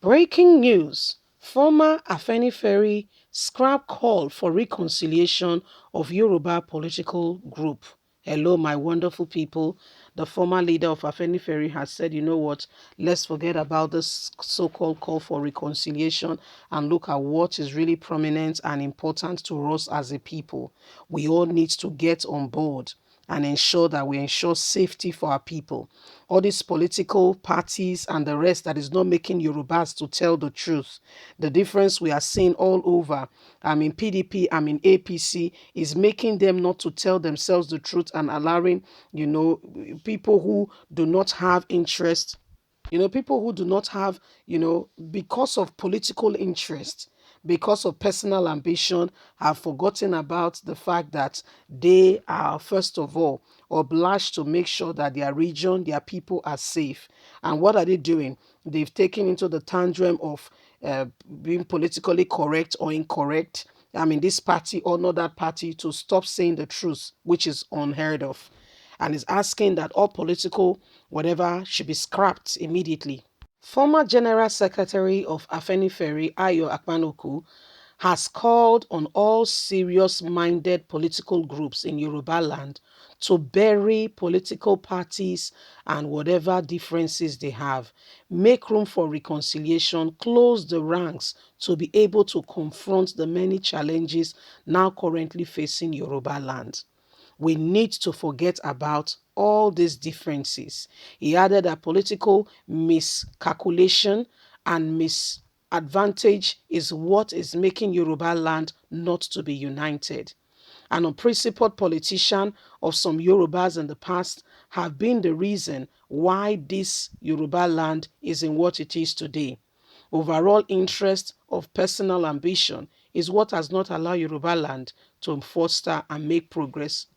Breaking news. Former Afenifere scrap call for reconciliation of Yoruba political group. Hello, my wonderful people. The former leader of Afenifere has said, you know what, let's forget about this so-called call for reconciliation and look at what is really prominent and important to us as a people. We all need to get on board and ensure that we ensure safety for our people. All these political parties and the rest that is not making Yorubas to tell the truth. The difference we are seeing all over, I'm in PDP, I'm in APC, is making them not to tell themselves the truth and allowing, people who do not have interest, people who do not have, because of political interest, because of personal ambition, have forgotten about the fact that they are, first of all, obliged to make sure that their region, their people are safe. And what are they doing? They've taken into the tantrum of being politically correct or incorrect. I mean, this party or not that party to stop saying the truth, which is unheard of, and is asking that all political whatever should be scrapped immediately. Former General Secretary of Afenifere, Ayo Akpanoku, has called on all serious-minded political groups in Yoruba land to bury political parties and whatever differences they have, make room for reconciliation, close the ranks to be able to confront the many challenges now currently facing Yoruba land. We need to forget about all these differences. He added that political miscalculation and misadvantage is what is making Yoruba land not to be united. An unprincipled politician of some Yorubas in the past have been the reason why this Yoruba land is in what it is today. Overall interest of personal ambition is what has not allowed Yoruba land to foster and make progress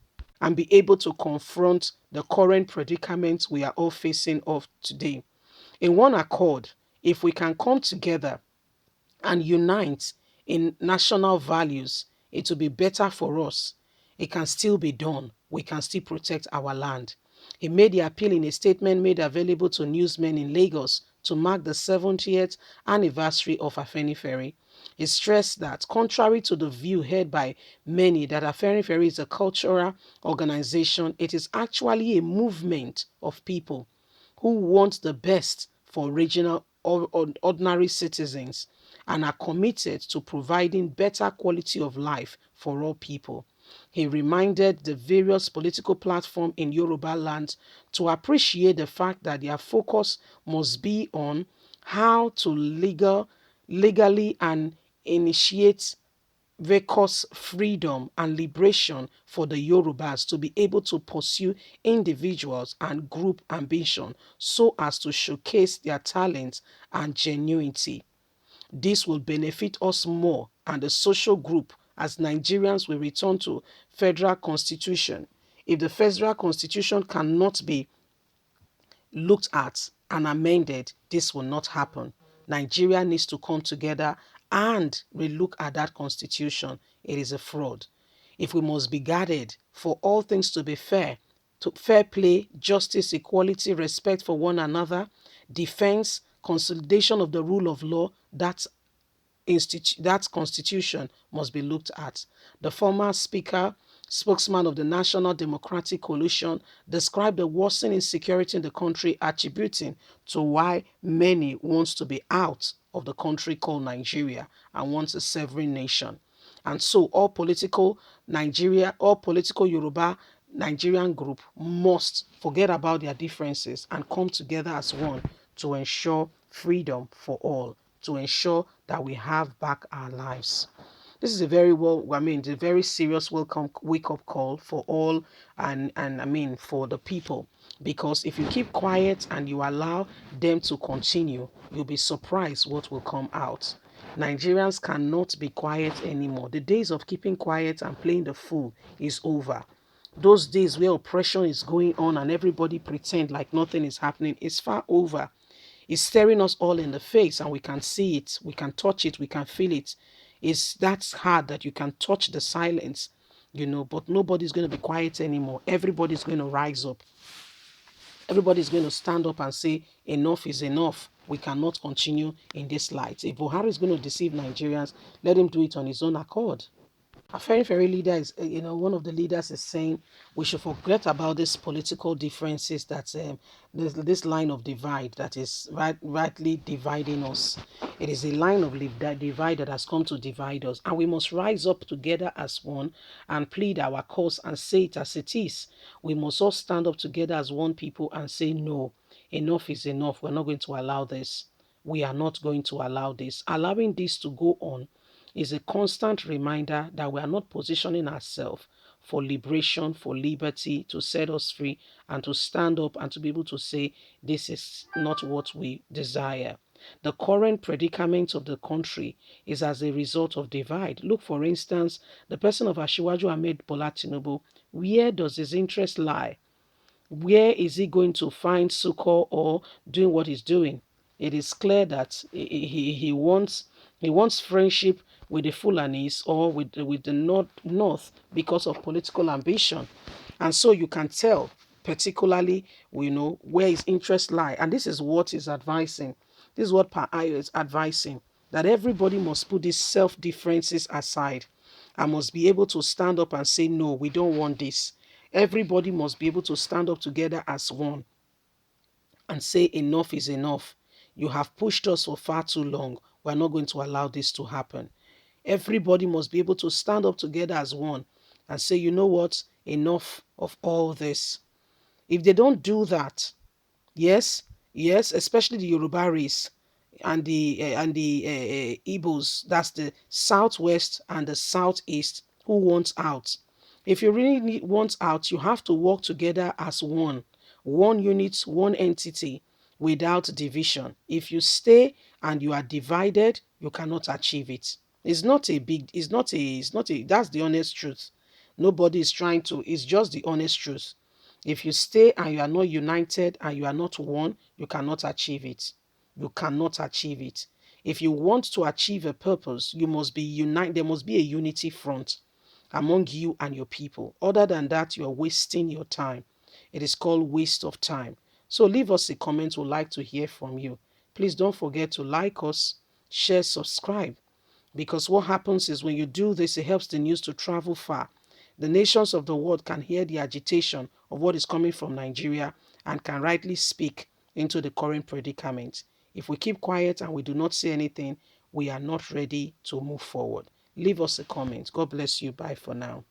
and be able to confront the current predicaments we are all facing of today. In one accord, if we can come together and unite in national values, it will be better for us. It can still be done. We can still protect our land. He made the appeal in a statement made available to newsmen in Lagos to mark the 70th anniversary of Afenifere. He stressed that, contrary to the view held by many that Afenifere is a cultural organization, it is actually a movement of people who want the best for regional or ordinary citizens and are committed to providing better quality of life for all people. He reminded the various political platforms in Yoruba land to appreciate the fact that their focus must be on how to legally and initiate Vekos freedom and liberation for the Yorubas to be able to pursue individuals and group ambition so as to showcase their talents and genuinity. This will benefit us more and the social group as Nigerians will return to federal constitution. If the federal constitution cannot be looked at and amended, this will not happen. Nigeria needs to come together and relook at that constitution. It is a fraud. If we must be guarded for all things to be fair, to fair play, justice, equality, respect for one another, defense, consolidation of the rule of law, that constitution must be looked at. The former speaker, spokesman of the National Democratic Coalition, described the worsening insecurity in the country, attributing to why many wants to be out of the country called Nigeria and wants a sovereign nation. And so all political Yoruba Nigerian group must forget about their differences and come together as one to ensure freedom for all, to ensure that we have back our lives. This is a a very serious welcome wake-up call for all and for the people. Because if you keep quiet and you allow them to continue, you'll be surprised what will come out. Nigerians cannot be quiet anymore. The days of keeping quiet and playing the fool is over. Those days where oppression is going on and everybody pretend like nothing is happening is far over. It's staring us all in the face and we can see it, we can touch it, we can feel it. It's that hard that you can touch the silence, but nobody's going to be quiet anymore. Everybody's going to rise up. Everybody's going to stand up and say, enough is enough. we cannot continue in this light. If Buhari is going to deceive Nigerians, let him do it on his own accord. A very leader is, one of the leaders is saying we should forget about these political differences, that this line of divide that is rightly dividing us. It is a line of divide that has come to divide us, and we must rise up together as one and plead our cause and say it as it is. We must all stand up together as one people and say, no, enough is enough. We're not going to allow this. We are not going to allow this. Allowing this to go on is a constant reminder that we are not positioning ourselves for liberation, for liberty, to set us free, and to stand up and to be able to say, this is not what we desire. The current predicament of the country is as a result of divide. Look, for instance, the person of Asiwaju Ahmed Bola Tinubu. Where does his interest lie? Where is he going to find succor or doing what he's doing? It is clear that he wants friendship with the Fulanis or with the North because of political ambition. And so you can tell particularly, where his interests lie. And this is what he's advising. This is what Pa Ayo is advising, that everybody must put these self-differences aside and must be able to stand up and say, no, we don't want this. Everybody must be able to stand up together as one and say, enough is enough. You have pushed us for far too long. We're not going to allow this to happen. Everybody must be able to stand up together as one and say, you know what? Enough of all this. If they don't do that, yes, especially the Yoruba race and the Igbos, that's the southwest and the southeast, who wants out. If you really want out, you have to work together as one unit, one entity, without division. If you stay and you are divided, you cannot achieve it. That's the honest truth. Nobody is trying to, it's just the honest truth. If you stay and you are not united and you are not one, you cannot achieve it. You cannot achieve it. If you want to achieve a purpose, you must be united. There must be a unity front among you and your people. Other than that, you are wasting your time. It is called waste of time. So leave us a comment. We'd like to hear from you. Please don't forget to like us, share, subscribe. Because what happens is when you do this, it helps the news to travel far. The nations of the world can hear the agitation of what is coming from Nigeria and can rightly speak into the current predicament. If we keep quiet and we do not say anything, we are not ready to move forward. Leave us a comment. God bless you. Bye for now.